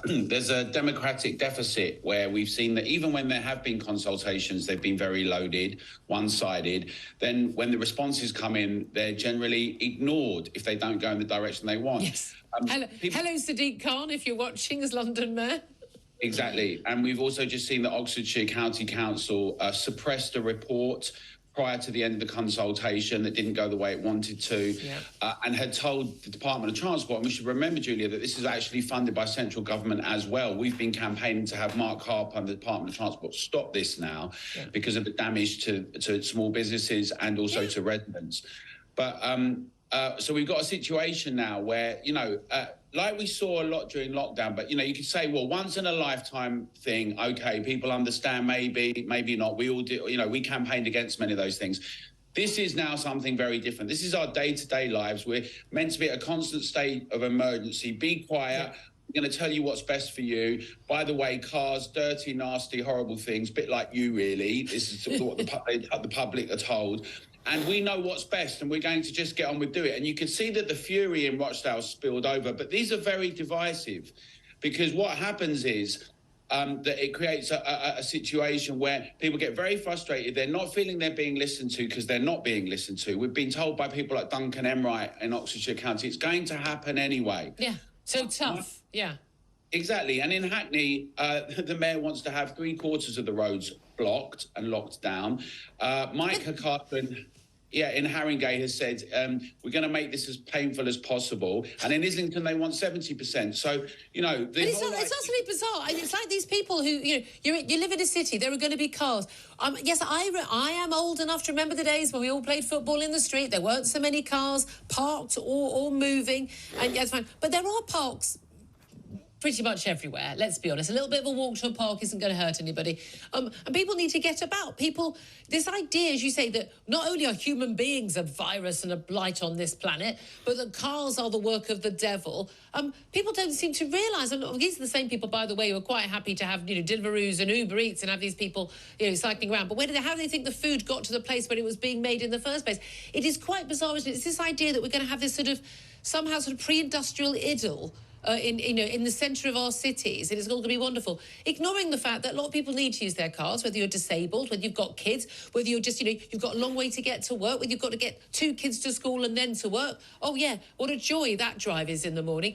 there's a democratic deficit where we've seen that even when there have been consultations, they've been very loaded, one-sided. Then when the responses come in, they're generally ignored if they don't go in the direction they want. Yes. Hello, Sadiq Khan, if you're watching as London Mayor. Exactly. And we've also just seen that Oxfordshire County Council suppressed a report prior to the end of the consultation that didn't go the way it wanted to, and had told the Department of Transport, and we should remember, Julia, that this is actually funded by central government as well. We've been campaigning to have Mark Harper and the Department of Transport stop this now because of the damage to small businesses and also to residents. But so we've got a situation now where, like we saw a lot during lockdown, but, you could say, well, once in a lifetime thing, okay, people understand, maybe not. We all do, we campaigned against many of those things. This is now something very different. This is our day-to-day lives. We're meant to be at a constant state of emergency. Be quiet. We're going to tell you what's best for you. By the way, cars, dirty, nasty, horrible things, a bit like you, really. This is what the public are told. And we know what's best, and we're going to just get on with doing it. And you can see that the fury in Rochdale spilled over, but these are very divisive, because what happens is that it creates a situation where people get very frustrated. They're not feeling they're being listened to because they're not being listened to. We've been told by people like Duncan Enright in Oxfordshire County, it's going to happen anyway. Yeah, so tough, Exactly. And in Hackney, the mayor wants to have 3/4 of the roads blocked and locked down. Mike Harcardon, in Haringey has said, we're going to make this as painful as possible. And in Islington, they want 70%. So, but it's utterly bizarre. It's like these people who, you live in a city, there are going to be cars. Yes, I am old enough to remember the days when we all played football in the street. There weren't so many cars parked or moving. And that's fine. But there are parks pretty much everywhere, let's be honest. A little bit of a walk to a park isn't going to hurt anybody. And people need to get about. This idea, as you say, that not only are human beings a virus and a blight on this planet, but that cars are the work of the devil, people don't seem to realise. And these are the same people, by the way, who are quite happy to have, Deliveroos and Uber Eats and have these people, cycling around. But how do they think the food got to the place where it was being made in the first place? It is quite bizarre, isn't it? It's this idea that we're going to have this somehow pre-industrial idyll in the centre of our cities, and it's all going to be wonderful, ignoring the fact that a lot of people need to use their cars, whether you're disabled, whether you've got kids, whether you're just, you've got a long way to get to work, whether you've got to get 2 kids to school and then to work. Oh, yeah, what a joy that drive is in the morning.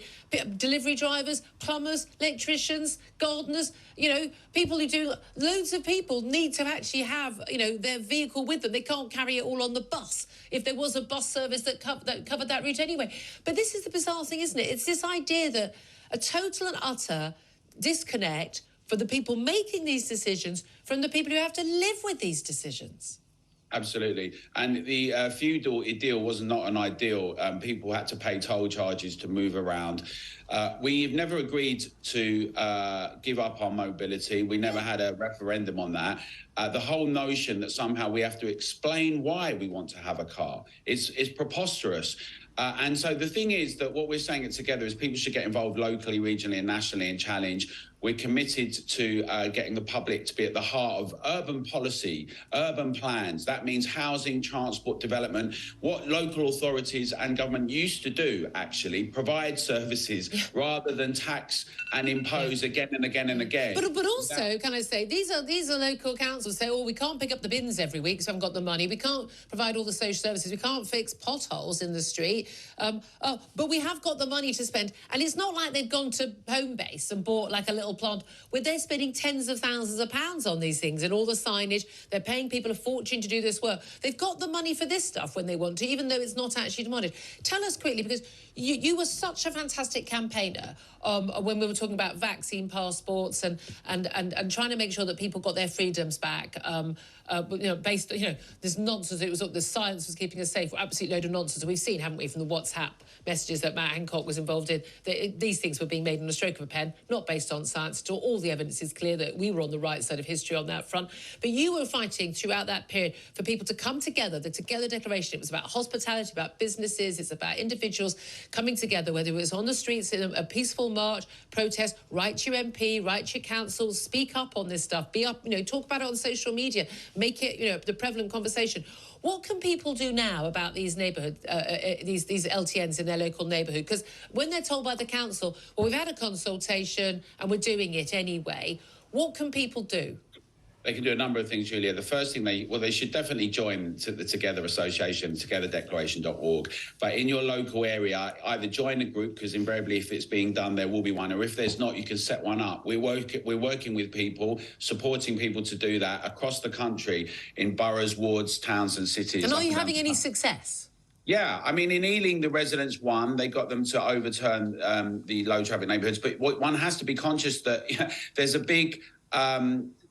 Delivery drivers, plumbers, electricians, gardeners, people who do... Loads of people need to actually have, their vehicle with them. They can't carry it all on the bus if there was a bus service that covered that route anyway. But this is the bizarre thing, isn't it? It's this idea that a total and utter disconnect for the people making these decisions from the people who have to live with these decisions. Absolutely. And the feudal deal was not an ideal. People had to pay toll charges to move around. We've never agreed to give up our mobility. We never had a referendum on that. The whole notion that somehow we have to explain why we want to have a car is preposterous. And so the thing is that what we're saying it together is people should get involved locally, regionally and nationally and challenge. We're committed to getting the public to be at the heart of urban policy, urban plans. That means housing, transport, development, what local authorities and government used to do, actually, provide services rather than tax and impose again and again and again. But also, can I say, these are local councils say, we can't pick up the bins every week, so we haven't got the money. We can't provide all the social services. We can't fix potholes in the street. But we have got the money to spend. And it's not like they've gone to Homebase and bought like a little plant where they're spending tens of thousands of pounds on these things and all the signage. They're paying people a fortune to do this work. They've got the money for this stuff when they want to, even though it's not actually demanded. Tell us quickly, because you were such a fantastic campaigner when we were talking about vaccine passports and trying to make sure that people got their freedoms back. Based, this nonsense. It was the science was keeping us safe. Absolute load of nonsense. We've seen, haven't we, from the WhatsApp messages that Matt Hancock was involved in. These things were being made on a stroke of a pen, not based on science at all. All the evidence is clear that we were on the right side of history on that front. But you were fighting throughout that period for people to come together. The Together Declaration, it was about hospitality, about businesses, it's about individuals coming together, whether it was on the streets in a peaceful march, protest, write to your MP, write to your council, speak up on this stuff, be up, talk about it on social media, make it, the prevalent conversation. What can people do now about these neighbourhood, these LTNs in their local neighbourhood? Because when they're told by the council, well, we've had a consultation and we're doing it anyway, what can people do? They can do a number of things, Julia. The first thing they should definitely join the Together Association, togetherdeclaration.org. But in your local area, either join a group, because invariably if it's being done, there will be one. Or if there's not, you can set one up. We're working with people, supporting people to do that across the country in boroughs, wards, towns and cities. And are you having any success? Yeah, I mean, in Ealing, the residents won. They got them to overturn the low traffic neighbourhoods. But one has to be conscious that there's a big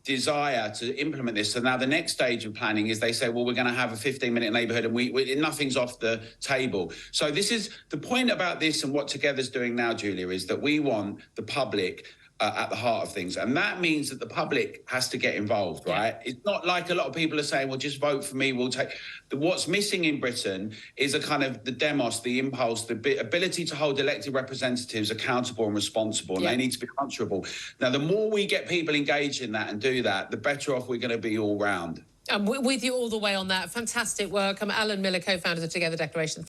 desire to implement this. So now the next stage of planning is they say, well, we're going to have a 15-minute neighbourhood and nothing's off the table. So this is the point about this, and what Together's doing now, Julia, is that we want the public at the heart of things. And that means that the public has to get involved, right? Yeah. It's not like a lot of people are saying, well, just vote for me, we'll take... What's missing in Britain is a kind of the demos, the impulse, the ability to hold elected representatives accountable and responsible, and they need to be answerable. Now, the more we get people engaged in that and do that, the better off we're going to be all round. I'm with you all the way on that. Fantastic work. I'm Alan Miller, co-founder of the Together Declaration.